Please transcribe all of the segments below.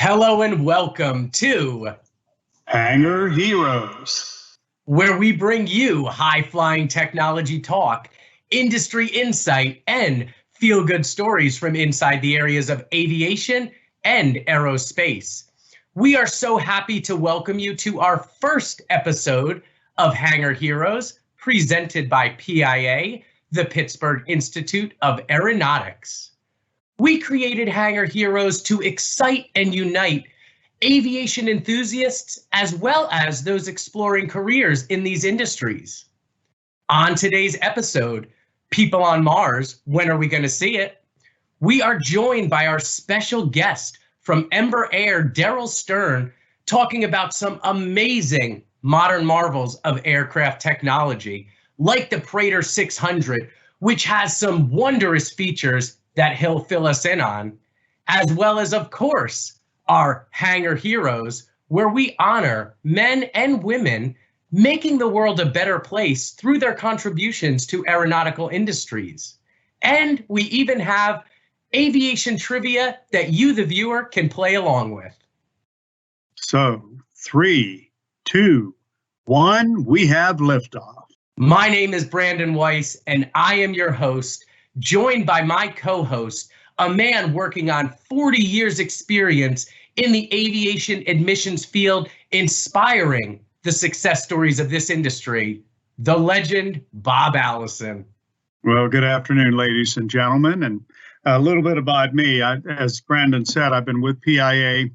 Hello and welcome to Hangar Heroes, where we bring you high-flying technology talk, industry insight, and feel-good stories from inside the areas of aviation and aerospace. We are so happy to welcome you to our first episode of Hangar Heroes, presented by PIA, the Pittsburgh Institute of Aeronautics. We created Hangar Heroes to excite and unite aviation enthusiasts as well as those exploring careers in these industries. On today's episode, People on Mars, when are we going to see it? We are joined by our special guest from Ember Air, Daryl Stern, talking about some amazing modern marvels of aircraft technology, like the Praetor 600, which has some wondrous features that he'll fill us in on, as well as, of course, our Hangar Heroes, where we honor men and women making the world a better place through their contributions to aeronautical industries. And we even have aviation trivia that you, the viewer, can play along with. So 3, 2, 1, we have liftoff. My name is Brandon Weiss, and I am your host, joined by my co-host, a man working on 40 years experience in the aviation admissions field, inspiring the success stories of this industry, the legend, Bob Allison. Well, good afternoon, ladies and gentlemen. And a little bit about me. As Brandon said, I've been with PIA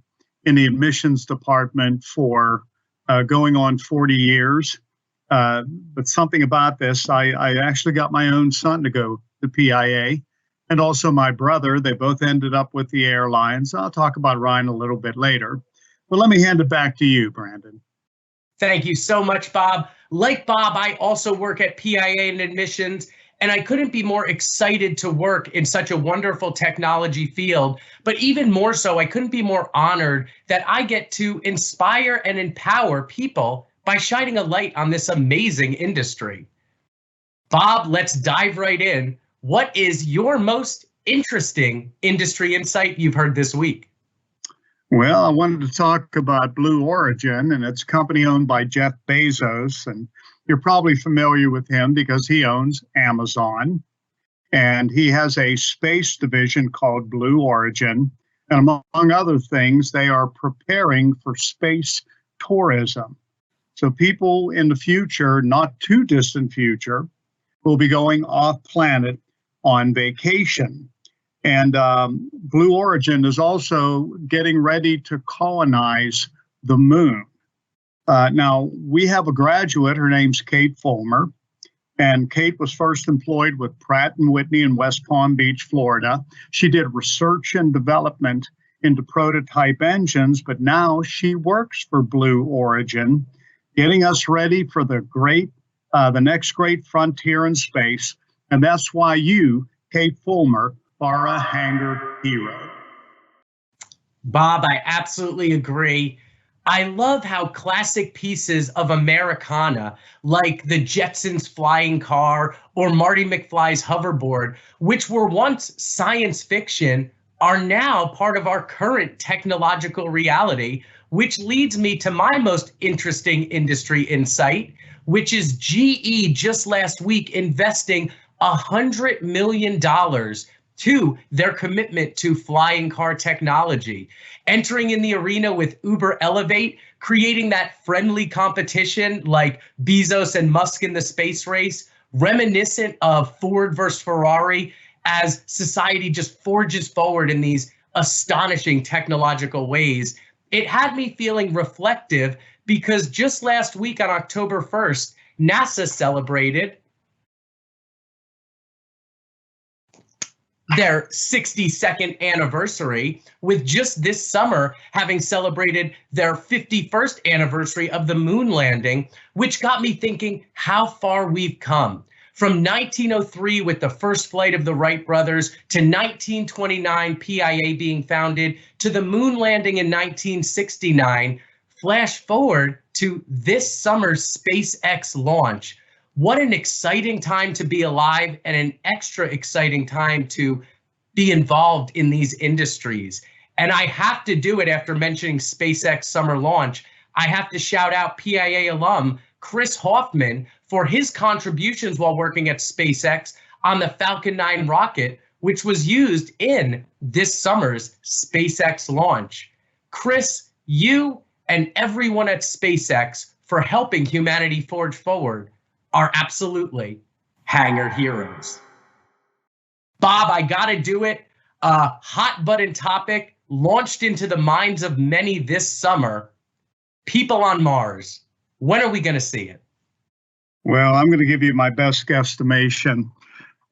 in the admissions department for going on 40 years. But something about this, I actually got my own son to go to PIA, and also my brother. They both ended up with the airlines. I'll talk about Ryan a little bit later. But let me hand it back to you, Brandon. Thank you so much, Bob. Like Bob, I also work at PIA in admissions, and I couldn't be more excited to work in such a wonderful technology field. But even more so, I couldn't be more honored that I get to inspire and empower people by shining a light on this amazing industry. Bob, let's dive right in. What is your most interesting industry insight you've heard this week? Well, I wanted to talk about Blue Origin, and it's a company owned by Jeff Bezos. And you're probably familiar with him because he owns Amazon. And he has a space division called Blue Origin. And among other things, they are preparing for space tourism. So people in the future, not too distant future, will be going off planet on vacation. And Blue Origin is also getting ready to colonize the moon. Now, we have a graduate, her name's Kate Fulmer, and Kate was first employed with Pratt & Whitney in West Palm Beach, Florida. She did research and development into prototype engines, but now she works for Blue Origin, getting us ready for the next great frontier in space. And that's why you, Kate Fulmer, are a Hangar Hero. Bob, I absolutely agree. I love how classic pieces of Americana, like the Jetsons flying car or Marty McFly's hoverboard, which were once science fiction, are now part of our current technological reality, which leads me to my most interesting industry insight, which is GE just last week investing $100 million to their commitment to flying car technology, entering in the arena with Uber Elevate, creating that friendly competition like Bezos and Musk in the space race, reminiscent of Ford versus Ferrari, as society just forges forward in these astonishing technological ways. It had me feeling reflective because just last week on October 1st, NASA celebrated their 62nd anniversary, with just this summer having celebrated their 51st anniversary of the moon landing, which got me thinking how far we've come. From 1903 with the first flight of the Wright brothers to 1929 PIA being founded to the moon landing in 1969, flash forward to this summer's SpaceX launch. What an exciting time to be alive and an extra exciting time to be involved in these industries. And I have to do it after mentioning SpaceX summer launch. I have to shout out PIA alum Chris Hoffman for his contributions while working at SpaceX on the Falcon 9 rocket, which was used in this summer's SpaceX launch. Chris, you and everyone at SpaceX for helping humanity forge forward are absolutely Hangar Heroes. Bob, I gotta do it. A hot button topic launched into the minds of many this summer. People on Mars. When are we going to see it? Well, I'm going to give you my best guesstimation.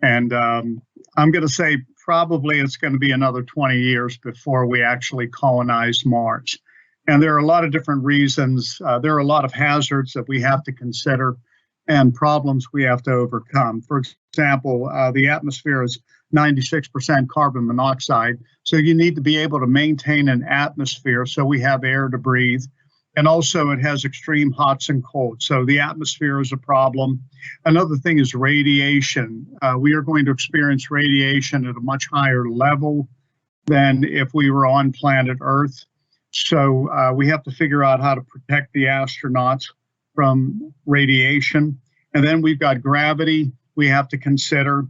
And I'm going to say probably it's going to be another 20 years before we actually colonize Mars. And there are a lot of different reasons. There are a lot of hazards that we have to consider and problems we have to overcome. For example, the atmosphere is 96% carbon monoxide. So you need to be able to maintain an atmosphere so we have air to breathe. And also it has extreme hots and colds. So the atmosphere is a problem. Another thing is radiation. We are going to experience radiation at a much higher level than if we were on planet Earth. So we have to figure out how to protect the astronauts from radiation. And then we've got gravity we have to consider.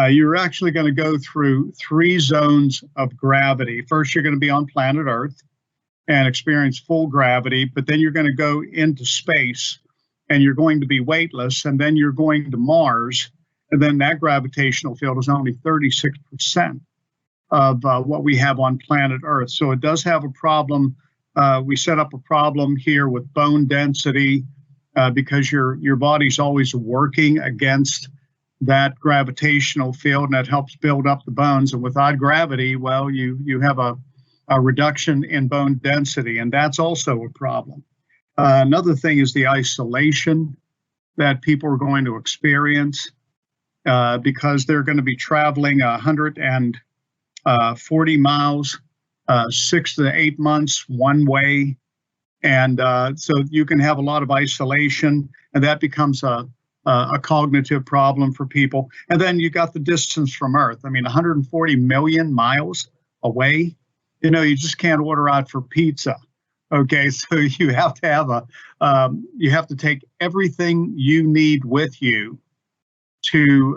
You're actually going to go through 3 zones of gravity. First, you're going to be on planet Earth and experience full gravity, but then you're going to go into space and you're going to be weightless, and then you're going to Mars, and then that gravitational field is only 36% of what we have on planet Earth. So it does have a problem. We set up a problem here with bone density because your body's always working against that gravitational field, and that helps build up the bones. And without gravity, well, you have a reduction in bone density, and that's also a problem. Another thing is the isolation that people are going to experience because they're going to be traveling 140 miles, 6 to 8 months one way. And so you can have a lot of isolation, and that becomes a cognitive problem for people. And then you got the distance from Earth. I mean, 140 million miles away. You know, you just can't order out for pizza. Okay, so you have to have you have to take everything you need with you to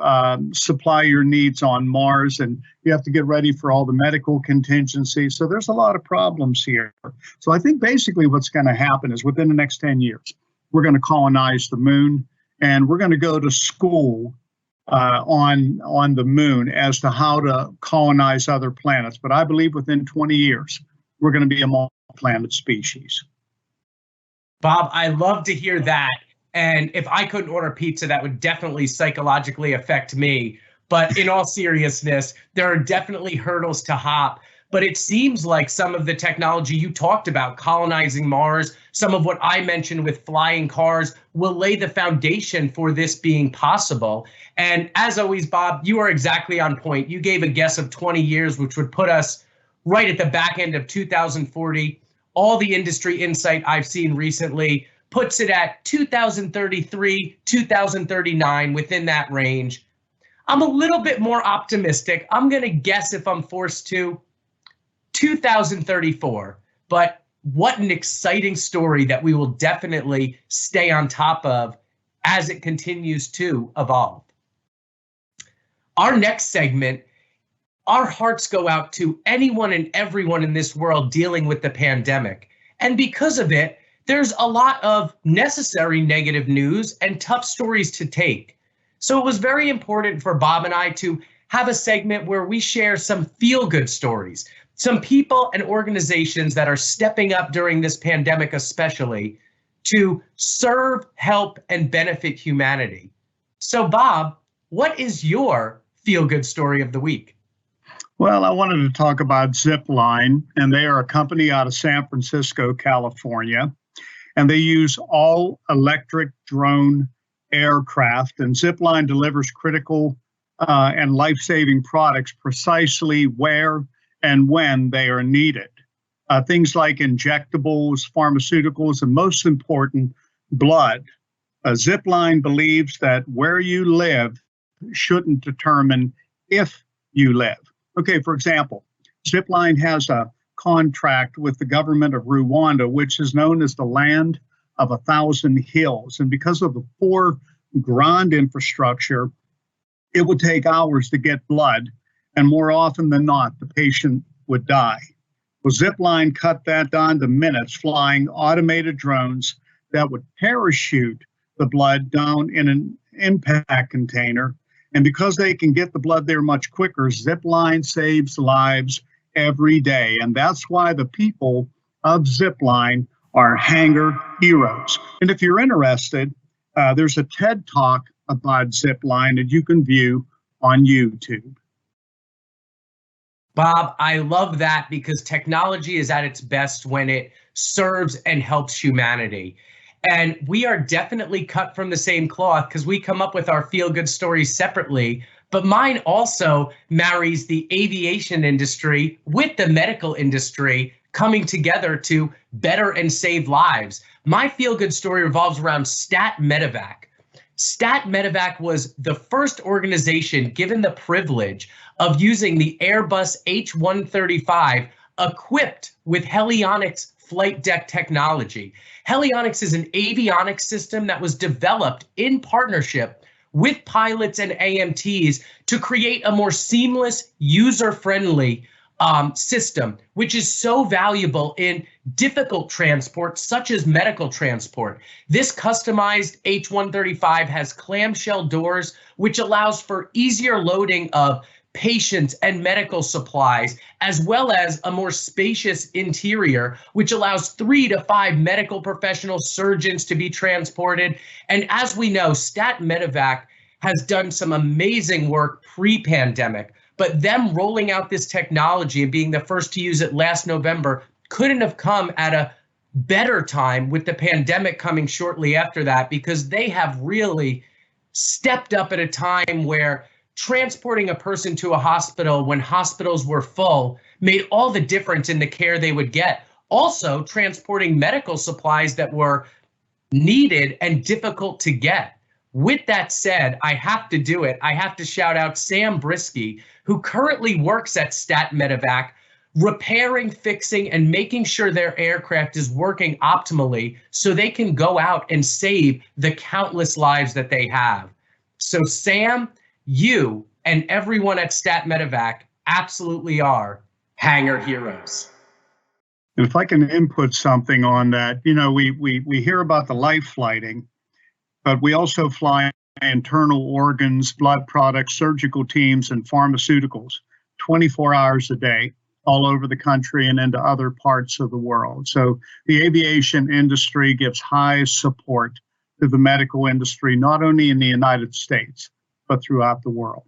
supply your needs on Mars, and you have to get ready for all the medical contingencies. So there's a lot of problems here. So I think basically what's going to happen is within the next 10 years, we're going to colonize the moon, and we're going to go to school on the moon as to how to colonize other planets. But I believe within 20 years, we're going to be a multi-planet species. Bob, I love to hear that. And if I couldn't order pizza, that would definitely psychologically affect me. But in all seriousness, there are definitely hurdles to hop. But it seems like some of the technology you talked about, colonizing Mars, some of what I mentioned with flying cars, will lay the foundation for this being possible. And as always, Bob, you are exactly on point. You gave a guess of 20 years, which would put us right at the back end of 2040. All the industry insight I've seen recently puts it at 2033, 2039, within that range. I'm a little bit more optimistic. I'm going to guess, if I'm forced to, 2034. But what an exciting story that we will definitely stay on top of as it continues to evolve. Our next segment, our hearts go out to anyone and everyone in this world dealing with the pandemic. And because of it, there's a lot of necessary negative news and tough stories to take. So it was very important for Bob and I to have a segment where we share some feel-good stories, some people and organizations that are stepping up during this pandemic, especially to serve, help, and benefit humanity. So Bob, what is your feel-good story of the week? Well, I wanted to talk about Zipline, and they are a company out of San Francisco, California, and they use all electric drone aircraft, and Zipline delivers critical and life-saving products precisely where and when they are needed. Things like injectables, pharmaceuticals, and most important, blood. Zipline believes that where you live shouldn't determine if you live. Okay, for example, Zipline has a contract with the government of Rwanda, which is known as the land of 1,000 hills. And because of the poor ground infrastructure, it would take hours to get blood. And more often than not, the patient would die. Well, Zipline cut that down to minutes, flying automated drones that would parachute the blood down in an impact container. And because they can get the blood there much quicker, Zipline saves lives every day. And that's why the people of Zipline are Hangar Heroes. And if you're interested, there's a TED Talk about Zipline that you can view on YouTube. Bob, I love that because technology is at its best when it serves and helps humanity. And we are definitely cut from the same cloth because we come up with our feel-good stories separately. But mine also marries the aviation industry with the medical industry coming together to better and save lives. My feel-good story revolves around Stat Medevac. Stat Medevac was the first organization given the privilege of using the Airbus H-135 equipped with Helionics flight deck technology. Helionics is an avionics system that was developed in partnership with pilots and AMTs to create a more seamless, user-friendly system, which is so valuable in difficult transport, such as medical transport. This customized H-135 has clamshell doors, which allows for easier loading of patients and medical supplies, as well as a more spacious interior, which allows 3 to 5 medical professional surgeons to be transported. And as we know, Stat Medevac has done some amazing work pre-pandemic, but them rolling out this technology and being the first to use it last November couldn't have come at a better time with the pandemic coming shortly after that, because they have really stepped up at a time where transporting a person to a hospital when hospitals were full made all the difference in the care they would get. Also, transporting medical supplies that were needed and difficult to get. With that said, I have to do it. I have to shout out Sam Brisky, who currently works at Stat Medevac, repairing, fixing, and making sure their aircraft is working optimally so they can go out and save the countless lives that they have. So Sam, you and everyone at Stat Medevac absolutely are Hangar Heroes. And if I can input something on that, you know, we hear about the life flighting, but we also fly internal organs, blood products, surgical teams, and pharmaceuticals 24 hours a day all over the country and into other parts of the world. So the aviation industry gives high support to the medical industry, not only in the United States, but throughout the world.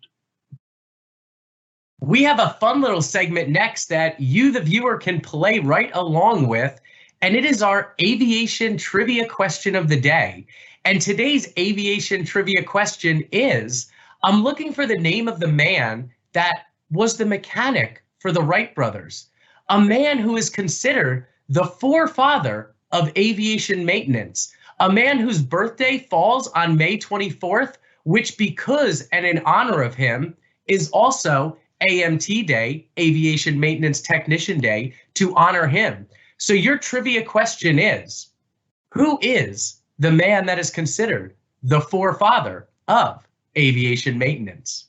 We have a fun little segment next that you, the viewer, can play right along with, and it is our aviation trivia question of the day. And today's aviation trivia question is, I'm looking for the name of the man that was the mechanic for the Wright brothers, a man who is considered the forefather of aviation maintenance, a man whose birthday falls on May 24th, which, because and in honor of him, is also AMT Day, Aviation Maintenance Technician Day, to honor him. So your trivia question is, who is the man that is considered the forefather of aviation maintenance?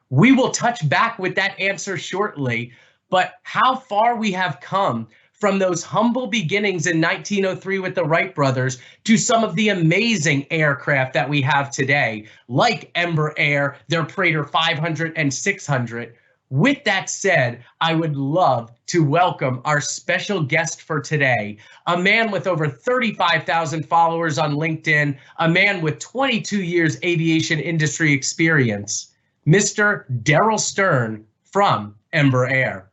We will touch back with that answer shortly, but how far we have come from those humble beginnings in 1903 with the Wright brothers to some of the amazing aircraft that we have today, like Embraer Air, their Praetor 500 and 600. With that said, I would love to welcome our special guest for today, a man with over 35,000 followers on LinkedIn, a man with 22 years aviation industry experience, Mr. Daryl Stern from Embraer Air.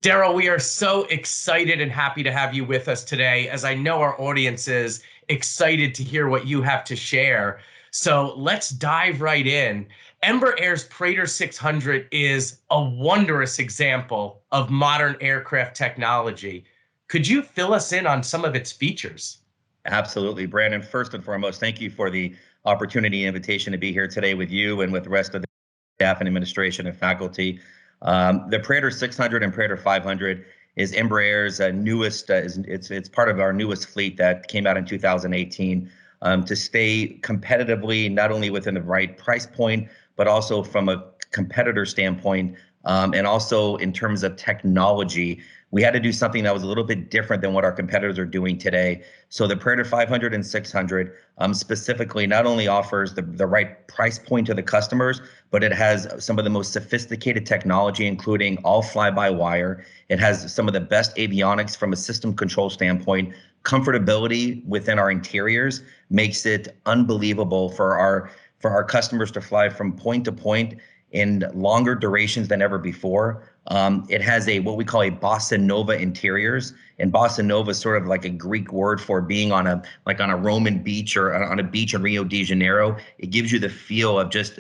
Daryl, we are so excited and happy to have you with us today, as I know our audience is excited to hear what you have to share. So let's dive right in. Embraer Air's Praetor 600 is a wondrous example of modern aircraft technology. Could you fill us in on some of its features? Absolutely, Brandon. First and foremost, thank you for the opportunity and invitation to be here today with you and with the rest of the staff and administration and faculty. The Praetor 600 and Praetor 500 is Embraer's newest, it's part of our newest fleet that came out in 2018 to stay competitively, not only within the right price point, but also from a competitor standpoint, and also in terms of technology. We had to do something that was a little bit different than what our competitors are doing today. So the Praetor 500 and 600 specifically not only offers the right price point to the customers, but it has some of the most sophisticated technology, including all fly-by-wire. It has some of the best avionics from a system control standpoint. Comfortability within our interiors makes it unbelievable for our customers to fly from point to point in longer durations than ever before. It has what we call a bossa nova interiors, and bossa nova is sort of like a Greek word for being on a Roman beach or on a beach in Rio de Janeiro. It gives you the feel of just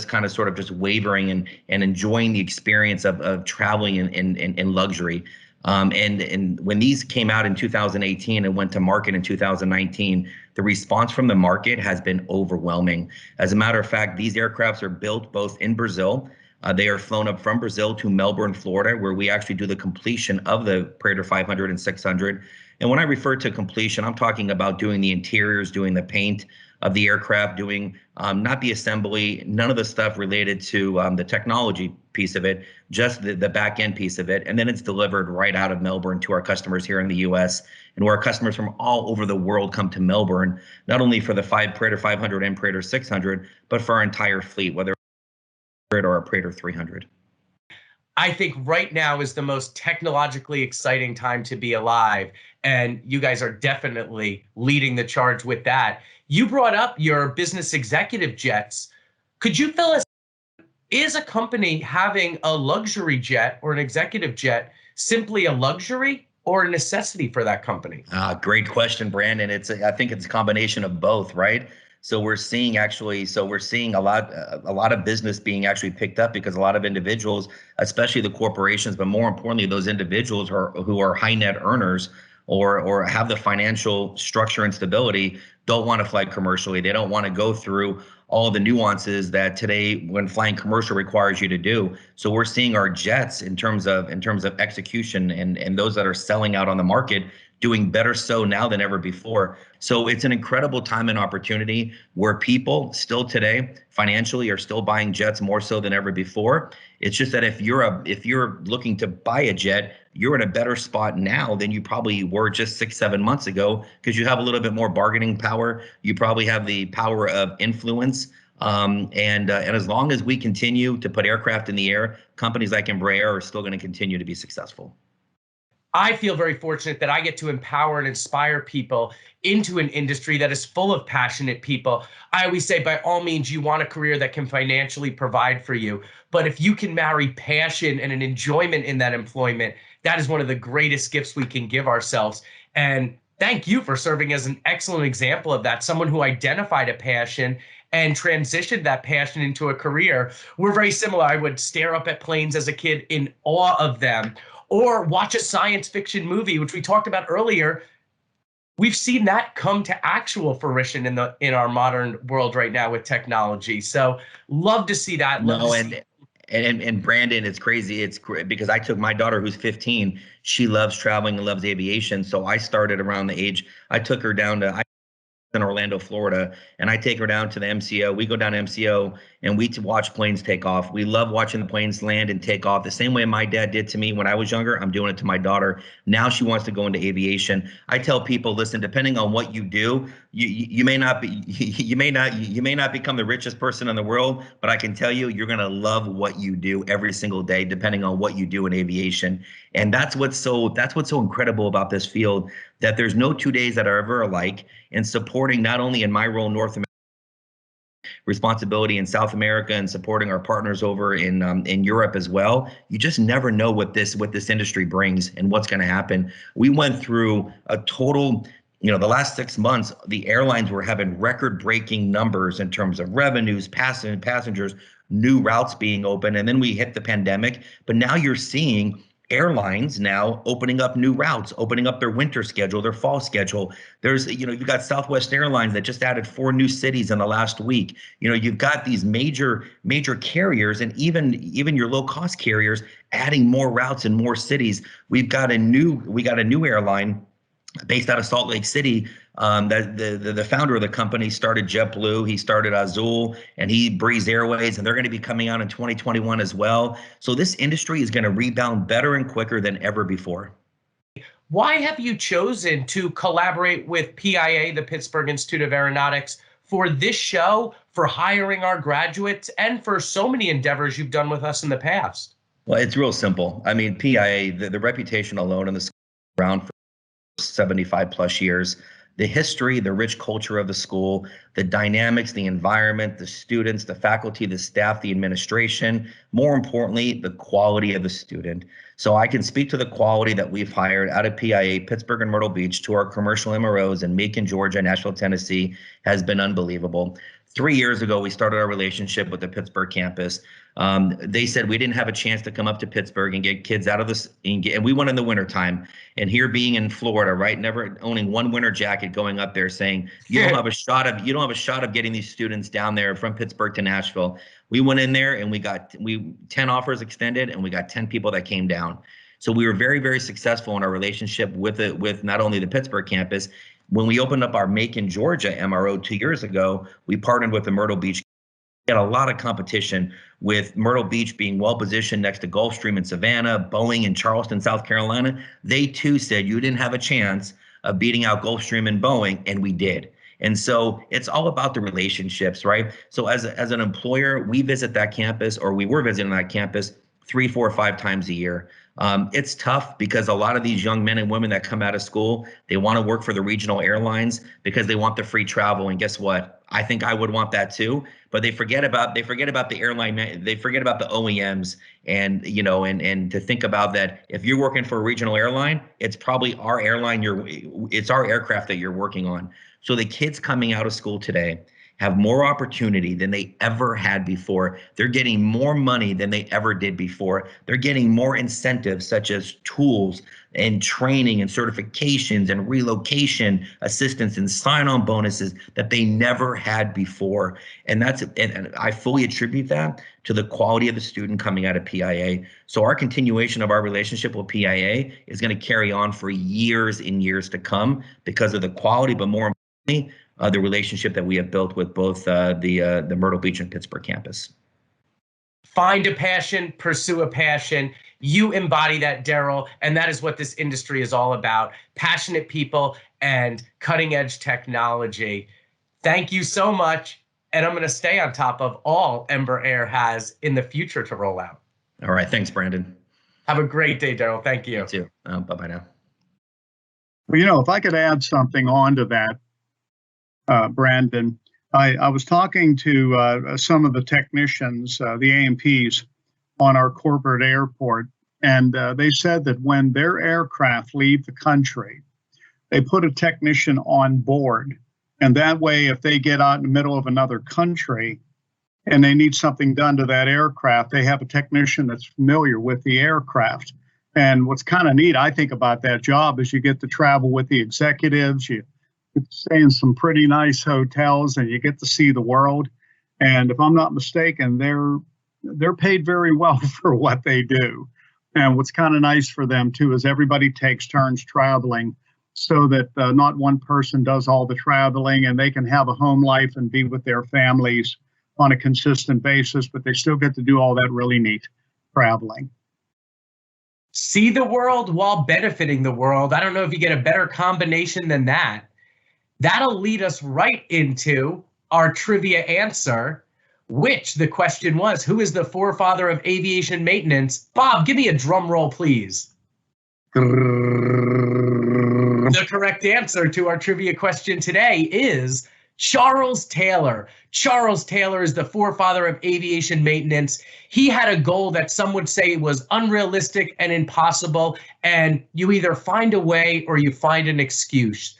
kind of sort of just wavering and enjoying the experience of traveling in luxury. And when these came out in 2018 and went to market in 2019, the response from the market has been overwhelming. As a matter of fact, these aircrafts are built both in Brazil. They are flown up from Brazil to Melbourne, Florida, where we actually do the completion of the Praetor 500 and 600. And when I refer to completion, I'm talking about doing the interiors, doing the paint of the aircraft, doing not the assembly, none of the stuff related to the technology piece of it, just the back end piece of it. And then it's delivered right out of Melbourne to our customers here in the US, and where our customers from all over the world come to Melbourne, not only for the Praetor 500 and Praetor 600, but for our entire fleet, whether or a Praetor 300. I think right now is the most technologically exciting time to be alive, and you guys are definitely leading the charge with that. You brought up your business executive jets. Could you fill us? Is a company having a luxury jet or an executive jet simply a luxury or a necessity for that company? Great question, Brandon. I think it's a combination of both, right? So we're seeing a lot of business being actually picked up because a lot of individuals, especially the corporations, but more importantly, those individuals who are high net earners or have the financial structure and stability, don't want to fly commercially. They don't want to go through all the nuances that today when flying commercial requires you to do. So we're seeing our jets in terms of execution and those that are selling out on the market doing better so now than ever before. So it's an incredible time and opportunity where people still today financially are still buying jets more so than ever before. It's just that if you're looking to buy a jet, you're in a better spot now than you probably were just 6-7 months ago, because you have a little bit more bargaining power. You probably have the power of influence. And as long as we continue to put aircraft in the air, companies like Embraer are still going to continue to be successful. I feel very fortunate that I get to empower and inspire people into an industry that is full of passionate people. I always say, by all means, you want a career that can financially provide for you. But if you can marry passion and an enjoyment in that employment, that is one of the greatest gifts we can give ourselves. And thank you for serving as an excellent example of that, someone who identified a passion and transitioned that passion into a career. We're very similar. I would stare up at planes as a kid in awe of them, or watch a science fiction movie, which we talked about earlier. We've seen that come to actual fruition in our modern world right now with technology. So love to see that. And Brandon, it's crazy. Because I took my daughter who's 15. She loves traveling and loves aviation. So I started around the age. I took her down to in Orlando, Florida, and I take her down to the MCO. We go down to MCO and we watch planes take off. We love watching the planes land and take off. The same way my dad did to me when I was younger, I'm doing it to my daughter. Now she wants to go into aviation. I tell people, listen, depending on what you do, you may not become the richest person in the world, but I can tell you, you're going to love what you do every single day, depending on what you do in aviation. And that's what's so incredible about this field, that there's no 2 days that are ever alike. And supporting not only in my role North America, responsibility in South America, and supporting our partners over in Europe as well. You just never know what this industry brings and what's going to happen. We went through a total, the last 6 months, the airlines were having record-breaking numbers in terms of revenues, passengers, new routes being open, and then we hit the pandemic. But now you're seeing airlines now opening up new routes, opening up their winter schedule, their fall schedule. There's, you've got Southwest Airlines that just added 4 new cities in the last week. You've got these major carriers, and even your low cost carriers adding more routes in more cities. We got a new airline based out of Salt Lake City. That the founder of the company started JetBlue, he started Azul, and he Breeze Airways, and they're going to be coming out in 2021 as well. So this industry is going to rebound better and quicker than ever before. Why have you chosen to collaborate with PIA, the Pittsburgh Institute of Aeronautics, for this show, for hiring our graduates, and for so many endeavors you've done with us in the past? Well, it's real simple. I mean, PIA, the reputation alone in the school around for 75 plus years. The history, the rich culture of the school, the dynamics, the environment, the students, the faculty, the staff, the administration, more importantly, the quality of the student. So I can speak to the quality that we've hired out of PIA, Pittsburgh and Myrtle Beach, to our commercial MROs in Macon, Georgia, Nashville, Tennessee, has been unbelievable. 3 years ago, we started our relationship with the Pittsburgh campus. They said we didn't have a chance to come up to Pittsburgh and get kids out of this, and we went in the wintertime. And here being in Florida, right, never owning one winter jacket, going up there saying you don't have a shot of getting these students down there from Pittsburgh to Nashville. We went in there and we got 10 offers extended, and we got 10 people that came down. So we were very, very successful in our relationship with not only the Pittsburgh campus. When we opened up our Macon, Georgia MRO 2 years ago, we partnered with the Myrtle Beach. We had a lot of competition, with Myrtle Beach being well positioned next to Gulfstream in Savannah, Boeing in Charleston, South Carolina. They too said you didn't have a chance of beating out Gulfstream and Boeing, and we did. And so it's all about the relationships, right? So as an employer, we visit that campus, or we were visiting that campus 3, 4, 5 times a year. It's tough because a lot of these young men and women that come out of school, they want to work for the regional airlines because they want the free travel. And guess what? I think I would want that too. But they forget about the airline. They forget about the OEMs, and and to think about that. If you're working for a regional airline, it's probably our airline. It's our aircraft that you're working on. So the kids coming out of school today have more opportunity than they ever had before. They're getting more money than they ever did before. They're getting more incentives, such as tools and training and certifications and relocation assistance and sign-on bonuses that they never had before. And I fully attribute that to the quality of the student coming out of PIA. So our continuation of our relationship with PIA is going to carry on for years and years to come because of the quality, but more importantly, the relationship that we have built with both the Myrtle Beach and Pittsburgh campus. Find a passion, pursue a passion. You embody that, Daryl, and that is what this industry is all about. Passionate people and cutting edge technology. Thank you so much. And I'm going to stay on top of all Ember Air has in the future to roll out. All right. Thanks, Brandon. Have a great day, Daryl. Thank you. You too. Bye-bye now. Well, if I could add something on to that, Brandon, I was talking to some of the technicians, the AMPs on our corporate airport, and they said that when their aircraft leave the country, they put a technician on board. And that way, if they get out in the middle of another country and they need something done to that aircraft, they have a technician that's familiar with the aircraft. And what's kind of neat, I think, about that job is you get to travel with the executives, you stay in some pretty nice hotels, and you get to see the world. And if I'm not mistaken, they're paid very well for what they do. And what's kind of nice for them too is everybody takes turns traveling, so that not one person does all the traveling, and they can have a home life and be with their families on a consistent basis, but they still get to do all that really neat traveling. See the world while benefiting the world. I don't know if you get a better combination than that. That'll lead us right into our trivia answer, which the question was, who is the forefather of aviation maintenance? Bob, give me a drum roll, please. The correct answer to our trivia question today is Charles Taylor. Charles Taylor is the forefather of aviation maintenance. He had a goal that some would say was unrealistic and impossible, and you either find a way or you find an excuse.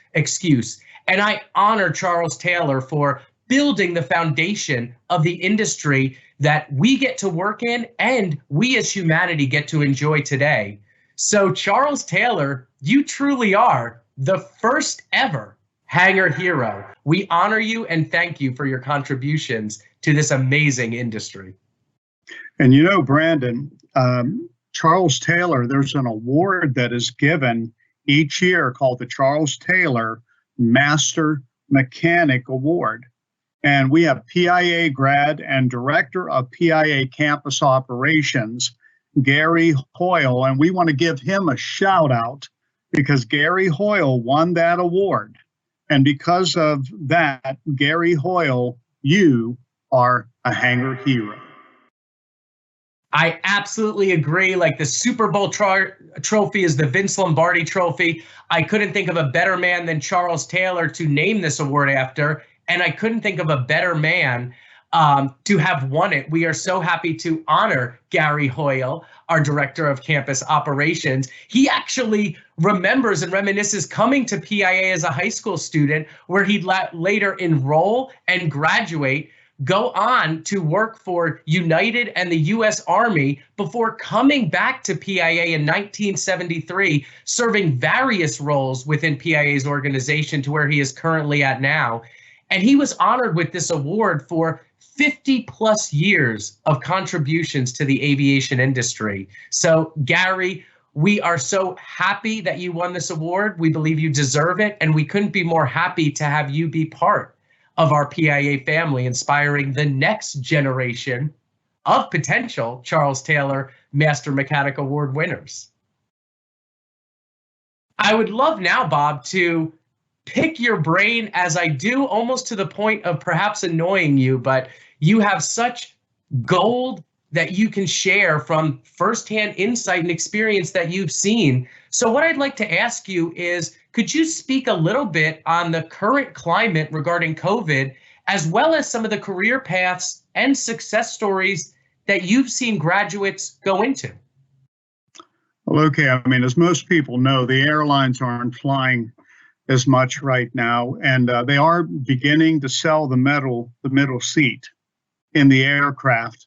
And I honor Charles Taylor for building the foundation of the industry that we get to work in and we as humanity get to enjoy today. So Charles Taylor, you truly are the first ever Hangar Hero. We honor you and thank you for your contributions to this amazing industry. And you know, Brandon, Charles Taylor, there's an award that is given each year called the Charles Taylor Master Mechanic Award. And we have PIA grad and director of PIA campus operations, Gary Hoyle, and we want to give him a shout out because Gary Hoyle won that award. And because of that, Gary Hoyle, you are a Hangar Hero. I absolutely agree. Like the Super Bowl trophy is the Vince Lombardi trophy. I couldn't think of a better man than Charles Taylor to name this award after. And I couldn't think of a better man to have won it. We are so happy to honor Gary Hoyle, our director of campus operations. He actually remembers and reminisces coming to PIA as a high school student, where he'd later enroll and graduate, go on to work for United and the U.S. Army before coming back to PIA in 1973, serving various roles within PIA's organization to where he is currently at now. And he was honored with this award for 50 plus years of contributions to the aviation industry. So Gary, we are so happy that you won this award. We believe you deserve it. And we couldn't be more happy to have you be part of our PIA family, inspiring the next generation of potential Charles Taylor Master Mechanic Award winners. I would love now, Bob, to pick your brain, as I do, almost to the point of perhaps annoying you, but you have such gold that you can share from firsthand insight and experience that you've seen. So what I'd like to ask you is, could you speak a little bit on the current climate regarding COVID, as well as some of the career paths and success stories that you've seen graduates go into? Well, okay. I mean, as most people know, the airlines aren't flying as much right now, and they are beginning to sell the middle seat in the aircraft.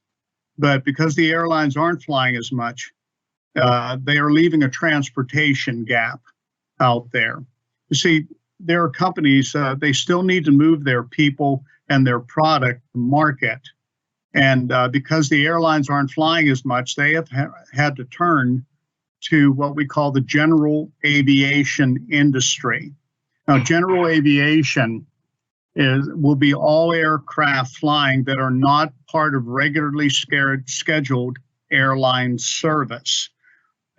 But because the airlines aren't flying as much, they are leaving a transportation gap out there. You see, there are companies, they still need to move their people and their product to market. And because the airlines aren't flying as much, they have had to turn to what we call the general aviation industry. Now, general aviation will be all aircraft flying that are not part of regularly scheduled airline service.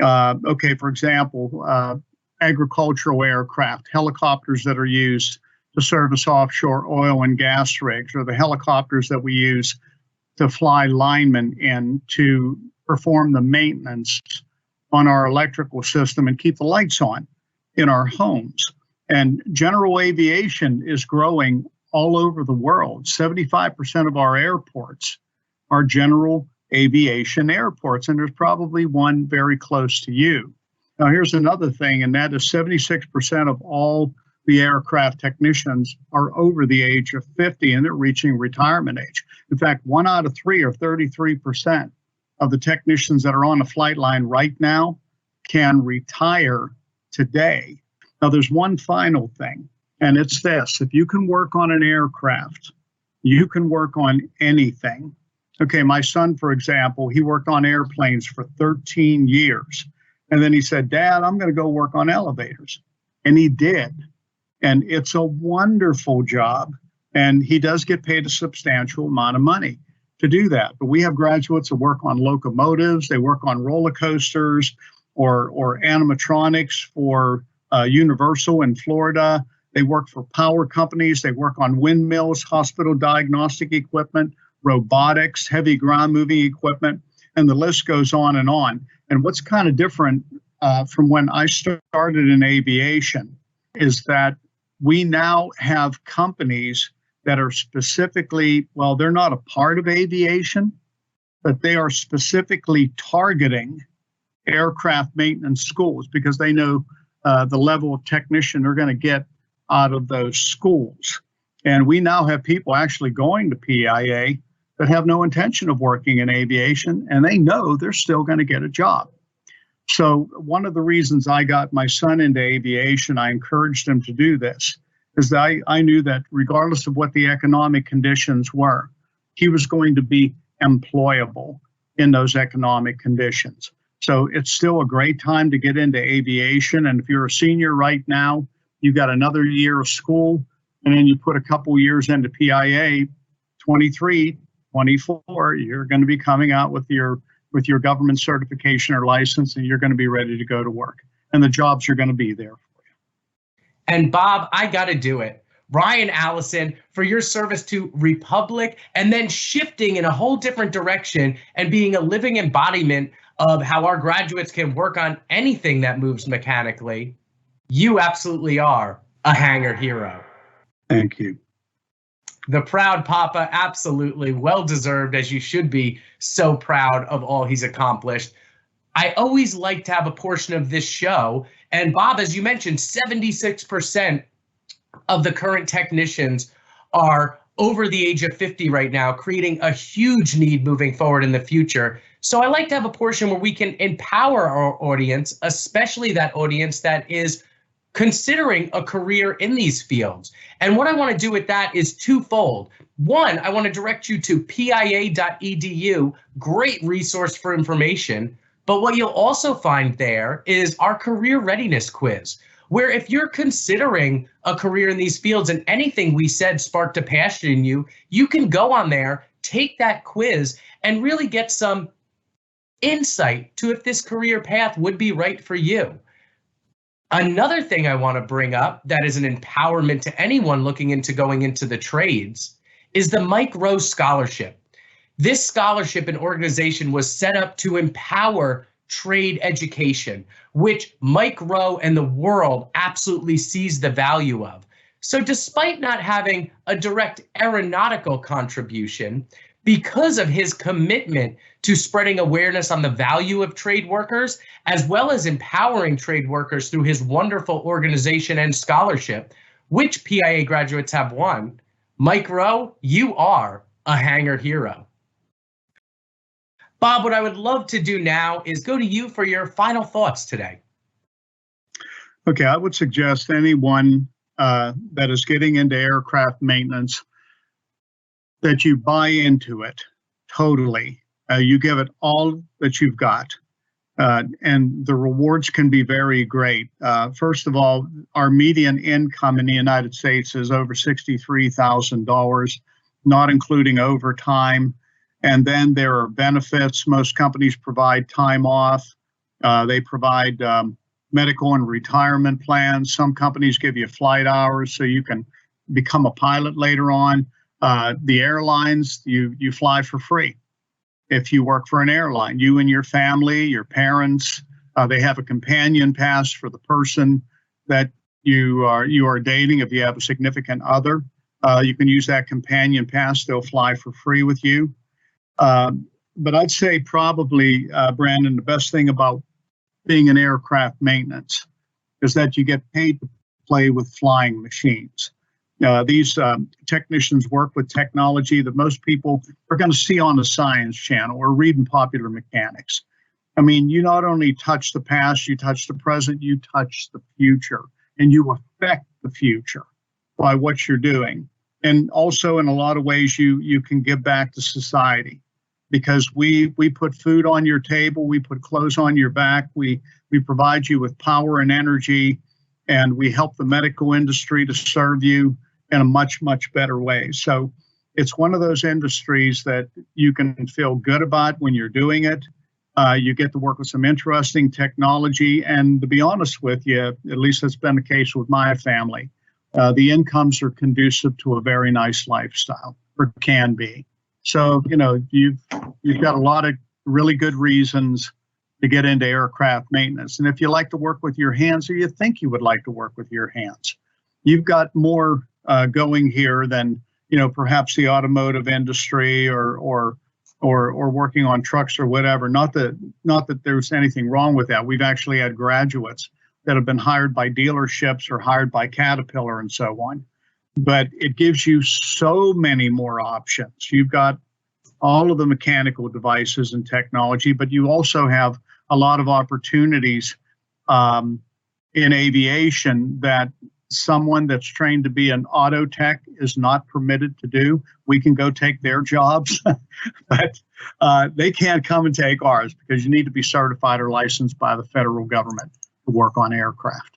Okay, for example, agricultural aircraft, helicopters that are used to service offshore oil and gas rigs, or the helicopters that we use to fly linemen in to perform the maintenance on our electrical system and keep the lights on in our homes. And general aviation is growing all over the world. 75% of our airports are general aviation airports, and there's probably one very close to you. Now, here's another thing, and that is 76% of all the aircraft technicians are over the age of 50, and they're reaching retirement age. In fact, 1 out of 3, or 33%, of the technicians that are on the flight line right now can retire today. Now, there's one final thing, and it's this. If you can work on an aircraft, you can work on anything. Okay, my son, for example, he worked on airplanes for 13 years. And then he said, Dad, I'm going to go work on elevators. And he did. And it's a wonderful job. And he does get paid a substantial amount of money to do that. But we have graduates that work on locomotives, they work on roller coasters or animatronics for Universal in Florida. They work for power companies. They work on windmills, hospital diagnostic equipment, robotics, heavy ground moving equipment, and the list goes on and on. And what's kind of different from when I started in aviation is that we now have companies that are specifically, well, they're not a part of aviation, but they are specifically targeting aircraft maintenance schools because they know the level of technician they're going to get out of those schools. And we now have people actually going to PIA that have no intention of working in aviation, and they know they're still going to get a job. So one of the reasons I got my son into aviation, I encouraged him to do this, is that I knew that regardless of what the economic conditions were, he was going to be employable in those economic conditions. So it's still a great time to get into aviation. And if you're a senior right now, you've got another year of school, and then you put a couple years into PIA, 23, 24, you're going to be coming out with your government certification or license, and you're going to be ready to go to work. And the jobs are going to be there for you. And Bob, I got to do it. Ryan Allison, for your service to Republic and then shifting in a whole different direction and being a living embodiment of how our graduates can work on anything that moves mechanically. You absolutely are a hangar hero. Thank you. The proud papa, absolutely well-deserved, as you should be so proud of all he's accomplished. I always like to have a portion of this show. And Bob, as you mentioned, 76% of the current technicians are over the age of 50 right now, creating a huge need moving forward in the future. So I like to have a portion where we can empower our audience, especially that audience that is considering a career in these fields. And what I want to do with that is twofold. One, I want to direct you to pia.edu, great resource for information. But what you'll also find there is our career readiness quiz, where if you're considering a career in these fields and anything we said sparked a passion in you, you can go on there, take that quiz, and really get some insight to if this career path would be right for you. Another thing I want to bring up that is an empowerment to anyone looking into going into the trades is the Mike Rowe Scholarship. This scholarship and organization was set up to empower trade education, which Mike Rowe and the world absolutely sees the value of. So despite not having a direct aeronautical contribution, because of his commitment to spreading awareness on the value of trade workers, as well as empowering trade workers through his wonderful organization and scholarship, which PIA graduates have won, Mike Rowe, you are a hangar hero. Bob, what I would love to do now is go to you for your final thoughts today. Okay, I would suggest anyone that is getting into aircraft maintenance that you buy into it totally. You give it all that you've got, and the rewards can be very great. First of all, our median income in the United States is over $63,000, not including overtime. And then there are benefits. Most companies provide time off. They provide medical and retirement plans. Some companies give you flight hours so you can become a pilot later on. The airlines, you fly for free. If you work for an airline, you and your family, your parents, they have a companion pass for the person that you are dating. If you have a significant other, you can use that companion pass. They'll fly for free with you. But I'd say probably, Brandon, the best thing about being in aircraft maintenance is that you get paid to play with flying machines. These technicians work with technology that most people are going to see on the Science Channel or read in Popular Mechanics. I mean, you not only touch the past, you touch the present, you touch the future, and you affect the future by what you're doing. And also, in a lot of ways, you can give back to society because we put food on your table, we put clothes on your back, we provide you with power and energy, and we help the medical industry to serve you in a much, much better way. So it's one of those industries that you can feel good about when you're doing it. You get to work with some interesting technology. And to be honest with you, at least that's been the case with my family, the incomes are conducive to a very nice lifestyle, or can be. So, you know, you've got a lot of really good reasons to get into aircraft maintenance. And if you like to work with your hands, or you think you would like to work with your hands, you've got more going here than, you know, perhaps the automotive industry or working on trucks or whatever. Not that there's anything wrong with that. We've actually had graduates that have been hired by dealerships or hired by Caterpillar and so on. But it gives you so many more options. You've got all of the mechanical devices and technology, but you also have a lot of opportunities in aviation that someone that's trained to be an auto tech is not permitted to do. We can go take their jobs, but they can't come and take ours because you need to be certified or licensed by the federal government to work on aircraft.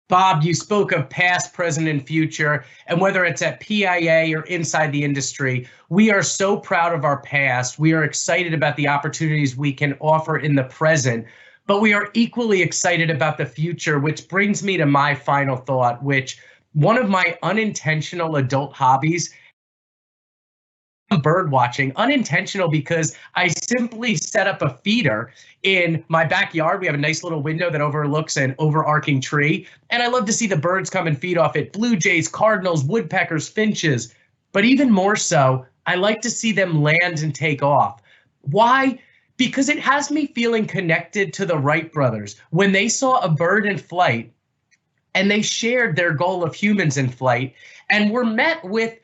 Bob, you spoke of past, present, and future, and whether it's at PIA or inside the industry, we are so proud of our past. We are excited about the opportunities we can offer in the present, but we are equally excited about the future, which brings me to my final thought, which one of my unintentional adult hobbies, bird watching. Unintentional because I simply set up a feeder in my backyard. We have a nice little window that overlooks an overarching tree, and I love to see the birds come and feed off it. Blue jays, cardinals, woodpeckers, finches, but even more so, I like to see them land and take off. Why? Because it has me feeling connected to the Wright brothers. When they saw a bird in flight and they shared their goal of humans in flight and were met with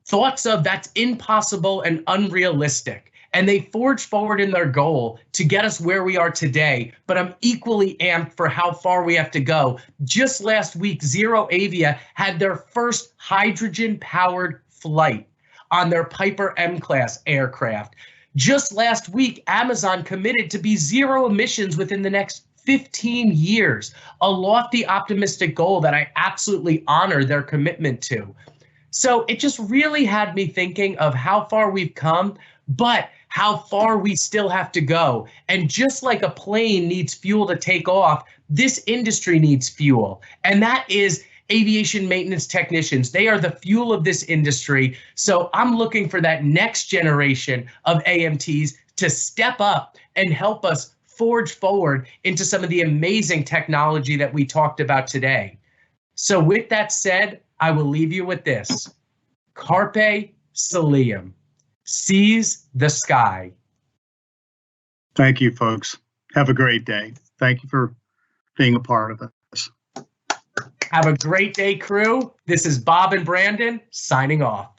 thoughts of that's impossible and unrealistic. And they forged forward in their goal to get us where we are today. But I'm equally amped for how far we have to go. Just last week, Zero Avia had their first hydrogen-powered flight on their Piper M-class aircraft. Just last week, Amazon committed to be zero emissions within the next 15 years, a lofty, optimistic goal that I absolutely honor their commitment to. So it just really had me thinking of how far we've come, but how far we still have to go. And just like a plane needs fuel to take off, this industry needs fuel. And that is aviation maintenance technicians. They are the fuel of this industry. So I'm looking for that next generation of AMTs to step up and help us forge forward into some of the amazing technology that we talked about today. So with that said, I will leave you with this. Carpe Cilium. Seize the sky. Thank you, folks. Have a great day. Thank you for being a part of this. Have a great day, crew. This is Bob and Brandon signing off.